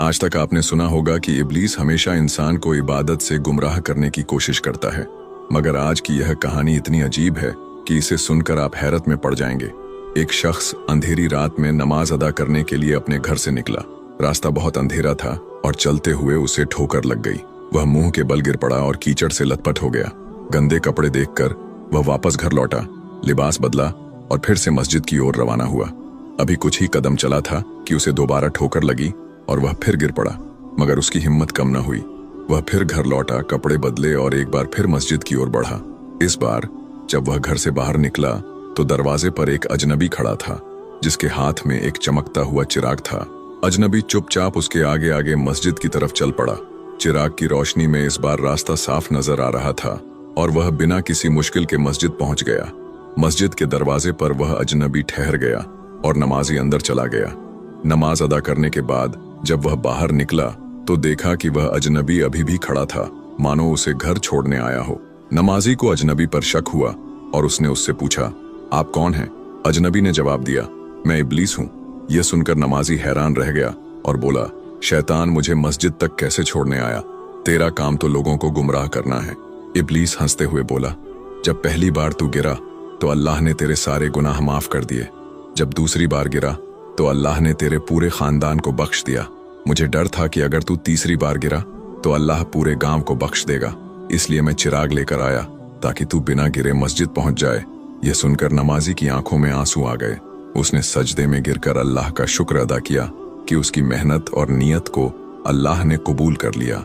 आज तक आपने सुना होगा कि इब्लीस हमेशा इंसान को इबादत से गुमराह करने की कोशिश करता है, मगर आज की यह कहानी इतनी अजीब है कि इसे सुनकर आप हैरत में पड़ जाएंगे। एक शख्स अंधेरी रात में नमाज अदा करने के लिए अपने घर से निकला। रास्ता बहुत अंधेरा था और चलते हुए उसे ठोकर लग गई। वह मुंह के बल गिर पड़ा और कीचड़ से लथपथ हो गया। गंदे कपड़े देखकर वह वापस घर लौटा, लिबास बदला और फिर से मस्जिद की ओर रवाना हुआ। अभी कुछ ही कदम चला था कि उसे दोबारा ठोकर लगी और वह फिर गिर पड़ा, मगर उसकी हिम्मत कम न हुई। वह फिर घर लौटा, कपड़े बदले और एक बार फिर मस्जिद की ओर बढ़ा। इस बार जब वह घर से बाहर निकला तो दरवाजे पर एक अजनबी खड़ा था, जिसके हाथ में एक चमकता हुआ चिराग था। अजनबी चुपचाप उसके आगे आगे मस्जिद की तरफ चल पड़ा। चिराग की रोशनी में इस बार रास्ता साफ नजर आ रहा था और वह बिना किसी मुश्किल के मस्जिद पहुंच गया। मस्जिद के दरवाजे पर वह अजनबी ठहर गया और नमाजी अंदर चला गया। नमाज अदा करने के बाद जब वह बाहर निकला तो देखा कि वह अजनबी अभी भी खड़ा था, मानो उसे घर छोड़ने आया हो। नमाजी को अजनबी पर शक हुआ और उसने उससे पूछा, आप कौन हैं? अजनबी ने जवाब दिया, मैं इब्लीस हूं। यह सुनकर नमाजी हैरान रह गया और बोला, शैतान मुझे मस्जिद तक कैसे छोड़ने आया? तेरा काम तो लोगों को गुमराह करना है। इब्लीस हंसते हुए बोला, जब पहली बार तू गिरा तो अल्लाह ने तेरे सारे गुनाह माफ कर दिए। जब दूसरी बार गिरा तो अल्लाह ने तेरे पूरे खानदान को बख्श दिया। मुझे डर था कि अगर तू तीसरी बार गिरा तो अल्लाह पूरे गांव को बख्श देगा, इसलिए मैं चिराग लेकर आया ताकि तू बिना गिरे मस्जिद पहुंच जाए। यह सुनकर नमाजी की आंखों में आंसू आ गए। उसने सजदे में गिरकर अल्लाह का शुक्र अदा किया कि उसकी मेहनत और नियत को अल्लाह ने कबूल कर लिया।